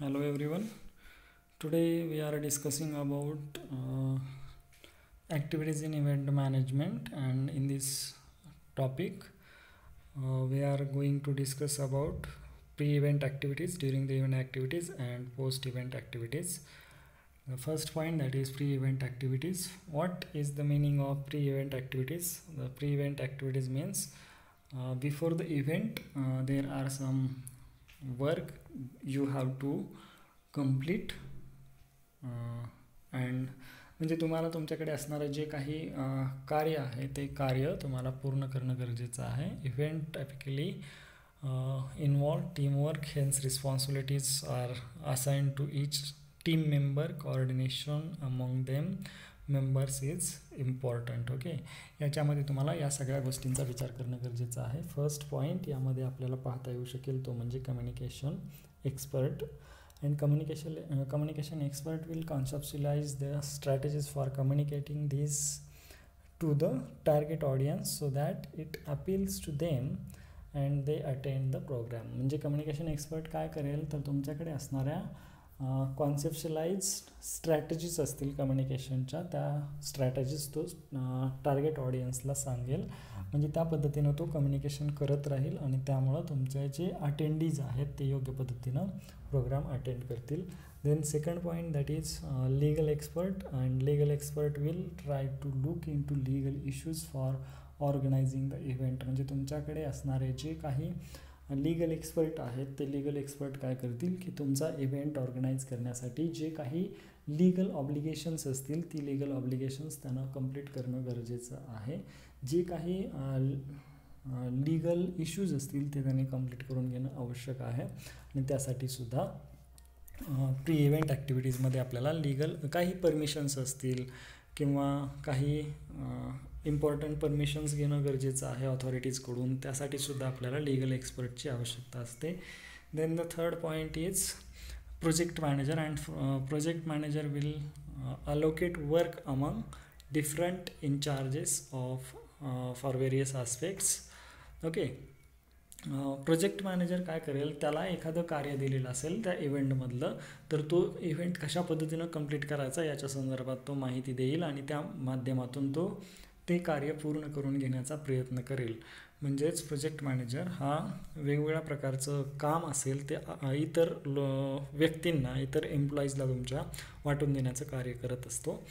Hello everyone. Today we are discussing about activities in event management, and in this topic we are going to discuss about pre-event activities, during the event activities, and post-event activities. The first point, that is pre-event activities. What is the meaning of pre-event activities? The pre-event activities means before the event there are some work you have to complete, and म्हणजे तुम्हाला तुमच्याकडे असणारं जे काही कार्य आहे ते कार्य तुम्हाला पूर्ण करणं गरजेचं आहे. Event typically involve teamwork, hence responsibilities are assigned to each team member. Coordination among them members is important. Okay, याच्यामध्ये तुम्हाला या सगळ्या गोष्टींचा विचार करणं गरजेचं आहे. फर्स्ट पॉईंट यामध्ये आपल्याला पाहता येऊ शकेल तो म्हणजे communication expert. And communication expert will conceptualize the strategies for communicating these to the target audience so that it appeals to them and they attend the program. म्हणजे कम्युनिकेशन एक्सपर्ट काय करेल तर तुमच्याकडे असणाऱ्या कॉन्सेप्शलाइज्ड स्ट्रॅटेजीज असतील कम्युनिकेशनच्या, त्या स्ट्रॅटेजीज तो target ऑडियन्सला सांगेल. म्हणजे त्या पद्धतीनं तो कम्युनिकेशन करत राहील आणि त्यामुळं तुमचे जे अटेंडीज आहेत ते योग्य पद्धतीनं प्रोग्राम अटेंड करतील. Then second point, that is legal expert. And legal expert will try to look into legal issues for organising the event. म्हणजे तुमच्याकडे असणारे जे काही लीगल एक्सपर्ट आहेत ते लीगल एक्सपर्ट काय करतील की तुमचा इव्हेंट ऑर्गनाईज करण्यासाठी जे काही लीगल ऑब्लिगेशन्स असतील ती लीगल ऑब्लिगेशन्स त्यांना कंप्लीट करणं गरजेचं आहे. जे काही लीगल इश्यूज असतील ते त्यांनी कंप्लीट करून घेणं आवश्यक आहे. आणि त्यासाठी सुद्धा प्री इव्हेंट ॲक्टिव्हिटीजमध्ये आपल्याला लीगल काही परमिशन्स असतील किंवा काही इम्पॉर्टंट परमिशन्स घेणं गरजेचं आहे ऑथॉरिटीजकडून, त्यासाठी सुद्धा आपल्याला लीगल एक्सपर्टची आवश्यकता असते. Then the third point is project manager. And project manager will allocate work among different incharges of for various aspects. Okay, project manager काय करेल, त्याला एखादं कार्य दिलेलं असेल त्या इव्हेंटमधलं, तर तो इव्हेंट कशा पद्धतीनं कंप्लीट करायचा याच्या संदर्भात तो माहिती देईल आणि त्या माध्यमातून तो ते कार्य पूर्ण करून घेण्याचा प्रयत्न करेल. म्हणजेच प्रोजेक्ट मॅनेजर हा वेगवेगळ्या प्रकारचं काम असेल ते इतर व्यक्तींना, इतर एम्प्लॉईजला तुमच्या वाटून देण्याचं कार्य करत असतो.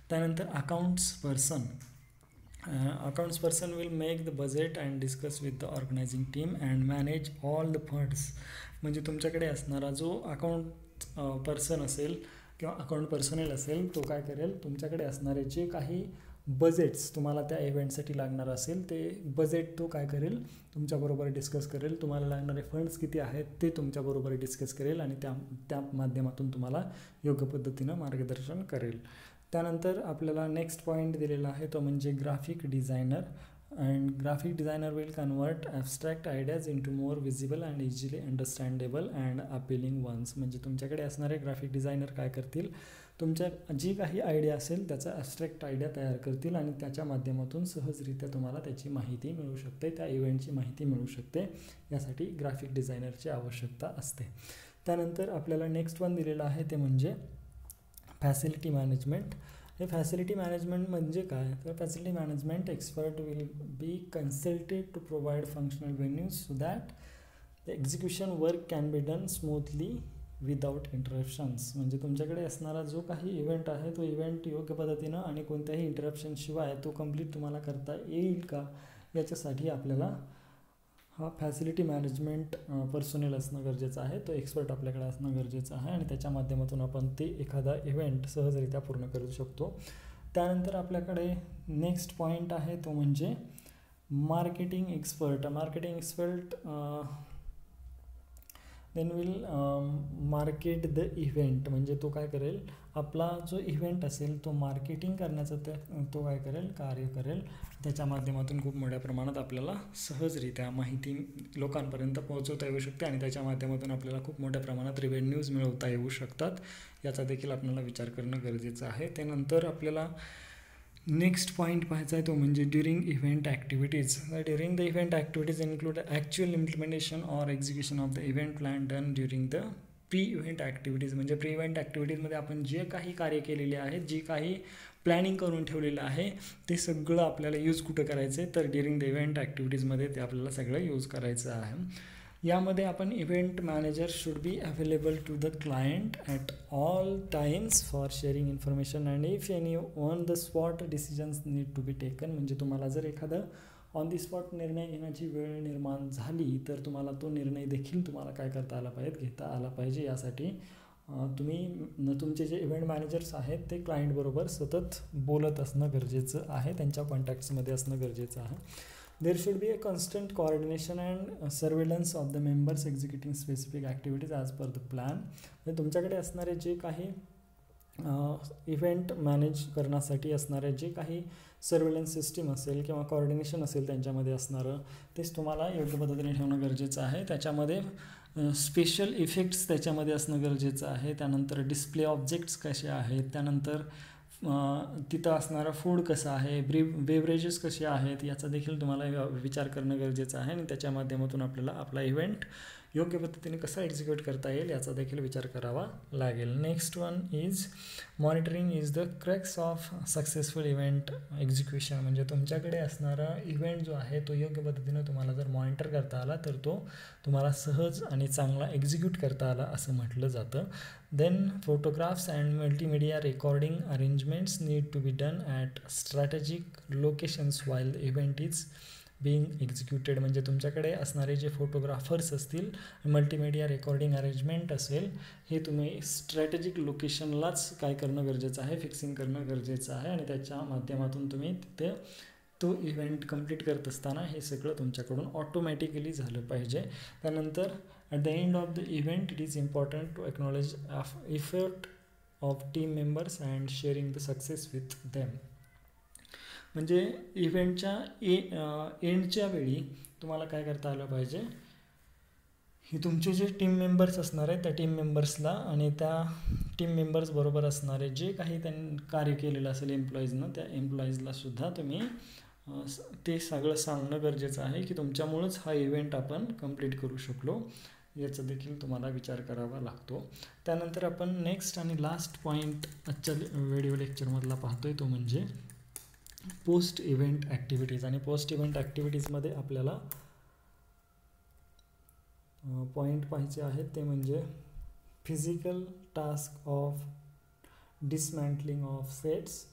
त्यानंतर accounts person. Accounts person will make the budget and discuss with the organizing team and manage all the funds. म्हणजे तुमच्याकडे असणारा जो अकाउंट पर्सन असेल किंवा अकाउंट पर्सनल असेल तो काय करेल, तुमच्याकडे असणारे जे काही बजेट्स तुम्हाला त्या इव्हेंटसाठी लागणार असेल ते बजेट तो काय करेल, तुमच्याबरोबर डिस्कस करेल. तुम्हाला लागणारे फंड्स किती आहेत ते तुमच्याबरोबर डिस्कस करेल आणि त्या माध्यमातून तुम्हाला योग्य पद्धतीनं मार्गदर्शन करेल. त्यानंतर आपल्याला नेक्स्ट पॉईंट दिलेला आहे तो म्हणजे graphic designer. And graphic designer will convert abstract ideas into more visible and easily understandable and appealing ones. म्हणजे तुमच्याकडे असणारे ग्राफिक डिझायनर काय करतील, तुमच्या जी काही आयडिया असेल त्याचा ॲबस्ट्रॅक्ट आयडिया तयार करतील आणि त्याच्या माध्यमातून सहजरित्या तुम्हाला त्याची माहिती मिळू शकते, त्या इव्हेंटची माहिती मिळू शकते. यासाठी ग्राफिक डिझायनरची आवश्यकता असते. त्यानंतर आपल्याला नेक्स्ट वन दिलेलं आहे ते म्हणजे फॅसिलिटी मॅनेजमेंट. हे फॅसिलिटी मॅनेजमेंट म्हणजे काय, तर facility management expert will be consulted to provide functional venues so that the execution work can be done smoothly without interruptions. म्हणजे तुमच्याकडे असणारा जो काही इव्हेंट आहे तो इव्हेंट योग्य पद्धतीनं आणि कोणत्याही इंटरप्शनशिवाय तो कंप्लीट तुम्हाला करता येईल का, याच्यासाठी आपल्याला हा फॅसिलिटी मॅनेजमेंट पर्सनल असणं गरजेचं आहे, तो एक्सपर्ट आपल्याकडे असणं गरजेचं आहे आणि त्याच्या माध्यमातून आपण ते एखादा इव्हेंट सहजरित्या पूर्ण करू शकतो. त्यानंतर आपल्याकडे नेक्स्ट पॉईंट आहे तो म्हणजे marketing expert. Marketing expert then will market the event. म्हणजे तो काय करेल, आपला जो इव्हेंट असेल तो मार्केटिंग करण्याचं तो काय करेल, कार्य करेल. त्याच्या माध्यमातून खूप मोठ्या प्रमाणात आपल्याला सहजरित्या माहिती लोकांपर्यंत पोहोचवता येऊ शकते आणि त्याच्या माध्यमातून आपल्याला खूप मोठ्या प्रमाणात रेव्हेन्यूज मिळवता येऊ शकतात. याचा देखील आपल्याला विचार करणं गरजेचं आहे. त्यानंतर आपल्याला नेक्स्ट पॉईंट पाहायचा आहे तो म्हणजे during event activities. During the event activities include actual implementation or execution of the event plan done during the pre event activities. म्हणजे प्री इव्हेंट ॲक्टिव्हिटीजमध्ये आपण जे काही कार्य केलेले आहेत, जे काही प्लॅनिंग करून ठेवलेलं आहे, ते सगळं आपल्याला यूज कुठं करायचं आहे, तर ड्युरिंग द इव्हेंट ॲक्टिव्हिटीजमध्ये ते आपल्याला सगळं यूज करायचं आहे. यामध्ये आपण event manager should be available to the client at all times for sharing information and if any on the spot decisions need to be taken. म्हणजे तुम्हाला जर एखादं ऑन दी स्पॉट निर्णय घेण्याची वेळ निर्माण झाली तर तुम्हाला तो निर्णय देखील तुम्हाला काय करता आला पाहिजे, घेता आला पाहिजे. यासाठी तुम्ही तुमचे जे इव्हेंट मॅनेजर्स आहेत ते क्लायंटबरोबर सतत बोलत असणं गरजेचं आहे, त्यांच्या कॉन्टॅक्ट्समध्ये असणं गरजेचं आहे. There should be a constant coordination and surveillance of the members executing specific activities as per the plan. म्हणजे तुमच्याकडे असणारे जे काही इव्हेंट मॅनेज करण्यासाठी असणारे जे काही सर्वेलन्स सिस्टीम असेल किंवा कोऑर्डिनेशन असेल त्यांच्यामध्ये असणारं, तेच तुम्हाला योग्य पद्धतीने ठेवणं गरजेचं आहे. त्याच्यामध्ये स्पेशल इफेक्ट्स त्याच्यामध्ये असणं गरजेचं आहे. त्यानंतर डिस्प्ले ऑब्जेक्ट्स कसे आहेत, त्यानंतर तिथं असणारं फूड कसं आहे, बेवरेजेस कसे आहेत, याचा देखील तुम्हाला विचार करणं गरजेचं आहे. आणि त्याच्या माध्यमातून आपल्याला आपला इव्हेंट योग्य पद्धतीने कसा एक्झिक्यूट करता येईल याचा देखील विचार करावा लागेल. Next one is monitoring is the crux of successful event execution. म्हणजे तुमच्याकडे असणारा इव्हेंट जो आहे तो योग्य पद्धतीने तुम्हाला जर मॉनिटर करता आला तर तो तुम्हाला सहज आणि चांगला एक्झिक्यूट करता आला असं म्हटलं जातं. Then photographs and multimedia recording arrangements need to be done at strategic locations while the event is being executed. म्हणजे तुमच्याकडे असणारे जे फोटोग्राफर्स असतील, मल्टीमीडिया रेकॉर्डिंग अरेंजमेंट असेल, हे तुम्ही स्ट्रॅटेजिक लोकेशनलाच काय करणं गरजेचं आहे, फिक्सिंग करणं गरजेचं आहे. आणि त्याच्या माध्यमातून तुम्ही तिथे तो इव्हेंट कंप्लीट करत असताना हे सगळं तुमच्याकडून ऑटोमॅटिकली झालं पाहिजे. त्यानंतर at the end of the event it is important to acknowledge effort of team members and sharing the success with them. म्हणजे इव्हेंटच्या एंडच्या वेळी तुम्हाला काय करता आलं पाहिजे, ही तुमचे जे टीम मेंबर्स असणार आहेत त्या टीम मेंबर्सला आणि त्या टीम मेंबर्सबरोबर असणारे जे काही त्यांनी कार्य केलेलं असेल एम्प्लॉईजनं, त्या एम्प्लॉईजला सुद्धा तुम्ही ते सगळं सांगणं गरजेचं आहे की तुमच्यामुळंच हा इव्हेंट आपण कंप्लीट करू शकलो, याचा देखील तुम्हाला विचार करावा लागतो. त्यानंतर आपण नेक्स्ट आणि लास्ट पॉईंट आजच्या व्हिडिओ लेक्चरमधला पाहतोय तो म्हणजे पोस्ट इव्हेंट ॲक्टिव्हिटीज. आणि पोस्ट इव्हेंट ॲक्टिव्हिटीजमध्ये आपल्याला पॉईंट पाहिजे आहेत ते म्हणजे physical task of dismantling of sets.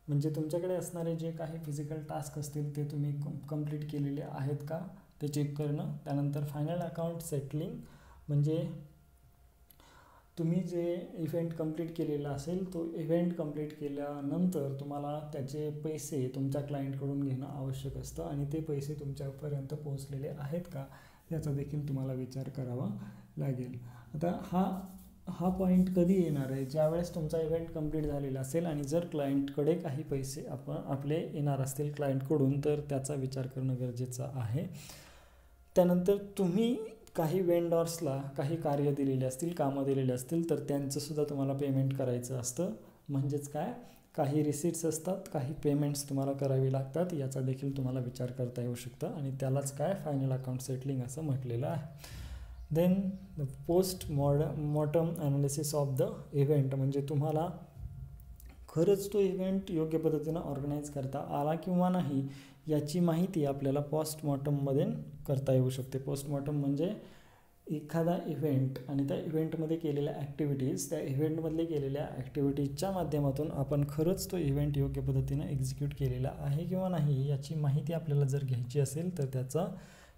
म्हणजे तुमच्याकडे असणारे जे काही फिजिकल टास्क असतील ते तुम्ही कंप्लीट केलेले आहेत का ते चेक करणं. त्यानंतर फायनल अकाउंट सेटलिंग. म्हणजे तुम्ही जे इव्हेंट कंप्लीट केलेला असेल तो इव्हेंट कंप्लीट केल्यानंतर तुम्हाला त्याचे पैसे तुमच्या क्लायंटकडून घेणं आवश्यक असतं आणि ते पैसे तुमच्यापर्यंत पोहोचलेले आहेत का याचा देखील तुम्हाला विचार करावा लागेल. आता हा पॉईंट कधी येणार आहे, ज्यावेळेस तुमचा इव्हेंट कंप्लीट झालेला असेल आणि जर क्लायंटकडे काही पैसे आपले येणार असतील क्लायंटकडून तर त्याचा विचार करणं गरजेचं आहे. त्यानंतर तुम्ही काही वेंडॉर्सला काही कार्य दिलेले असतील, कामं दिलेले असतील तर त्यांचंसुद्धा तुम्हाला पेमेंट करायचं असतं. म्हणजेच काय, काही रिसिट्स असतात, काही पेमेंट्स तुम्हाला करावी लागतात, याचा देखील तुम्हाला विचार करता येऊ शकतं आणि त्यालाच काय फायनल अकाउंट सेटलिंग असं म्हटलेलं आहे. Then post mortem analysis of the event. म्हणजे तुम्हाला खरंच तो इव्हेंट योग्य पद्धतीनं ऑर्गनाईज करता आला किंवा नाही याची माहिती आपल्याला पोस्टमॉर्टममध्ये करता येऊ शकते. पोस्टमॉर्टम म्हणजे एखादा इव्हेंट आणि त्या इव्हेंटमध्ये केलेल्या ॲक्टिव्हिटीज, त्या इव्हेंटमधले केलेल्या ॲक्टिव्हिटीजच्या माध्यमातून आपण खरंच तो इव्हेंट योग्य पद्धतीनं एक्झिक्यूट केलेला आहे किंवा नाही याची माहिती आपल्याला जर घ्यायची असेल तर त्याचा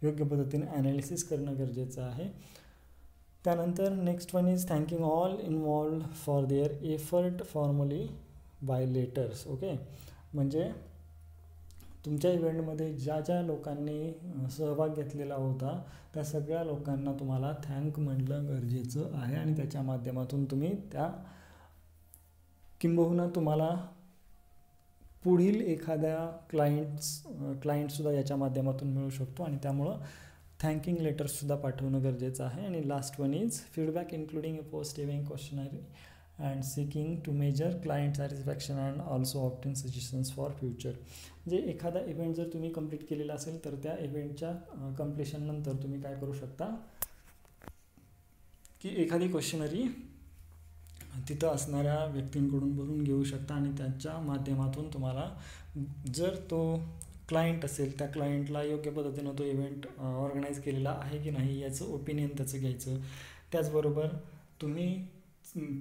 योग्य पद्धतीने ॲनालिसिस करणं गरजेचं आहे. त्यानंतर next one is thanking all involved for their effort formally by letters. Okay, म्हणजे तुमच्या इव्हेंटमध्ये ज्या लोकांनी सहभाग घेतलेला होता त्या सगळ्या लोकांना तुम्हाला थँक म्हणणं गरजेचं आहे आणि त्याच्या माध्यमातून तुम्ही त्या किंबहुना तुम्हाला पुढील एखाद्या क्लायंटसुद्धा याच्या माध्यमातून मिळू शकतो आणि त्यामुळं थँकिंग लेटर्ससुद्धा पाठवणं गरजेचं आहे. आणि last one is feedback including a post event questionnaire and seeking to measure client satisfaction and also obtain suggestions for future. म्हणजे एखादा इव्हेंट जर तुम्ही कंप्लीट केलेला असेल तर त्या इव्हेंटच्या कंप्लिशननंतर तुम्ही काय करू शकता की एखादी क्वेश्चनरी तिथं असणाऱ्या व्यक्तींकडून भरून घेऊ शकता आणि त्याच्या माध्यमातून तुम्हाला जर तो क्लायंट असेल त्या क्लायंटला योग्य पद्धतीनं तो इव्हेंट ऑर्गनाईज केलेला आहे की नाही याचं ओपिनियन त्याचं घ्यायचं. त्याचबरोबर तुम्ही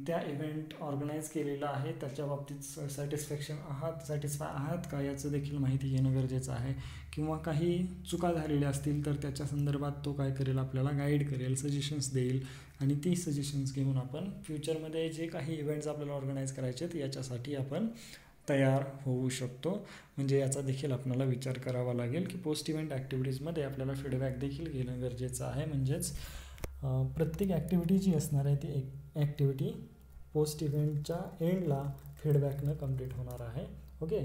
त्या इव्हेंट ऑर्गनाईज केलेला आहे त्याच्या बाबतीत सॅटिस्फाय आहात का याचं देखील माहिती घेणं गरजेचं आहे. किंवा काही चुका झालेल्या असतील तर त्याच्या संदर्भात तो काय करेल, आपल्याला गाईड करेल, सजेशन्स देईल आणि ती सजेशन्स घेऊन आपण फ्युचरमध्ये जे काही इव्हेंट्स आपल्याला ऑर्गनाईज करायचे आहेत याच्यासाठी आपण तयार होऊ शकतो. म्हणजे याचा देखील आपल्याला विचार करावा लागेल की पोस्ट इव्हेंट ॲक्टिव्हिटीजमध्ये आपल्याला फीडबॅक देखील घेणं गरजेचं आहे. म्हणजेच प्रत्येक ॲक्टिव्हिटी जी असणार आहे ती ॲक्टिव्हिटी पोस्ट इव्हेंटच्या एंडला फीडबॅकनं कंप्लीट होणार आहे. ओके,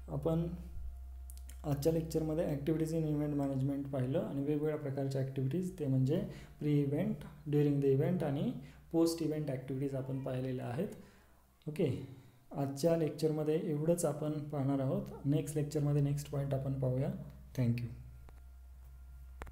आपण आजच्या लेक्चरमध्ये ॲक्टिव्हिटीज इन इव्हेंट मॅनेजमेंट पाहिलं आणि वेगवेगळ्या प्रकारच्या ॲक्टिव्हिटीज ते म्हणजे pre event, during the event आणि पोस्ट इव्हेंट ॲक्टिव्हिटीज आपण पाहिलेल्या आहेत. ओके, आजच्या लेक्चरमध्ये एवढंच आपण पाहणार आहोत. नेक्स्ट लेक्चरमध्ये नेक्स्ट पॉईंट आपण पाहूया. थँक्यू.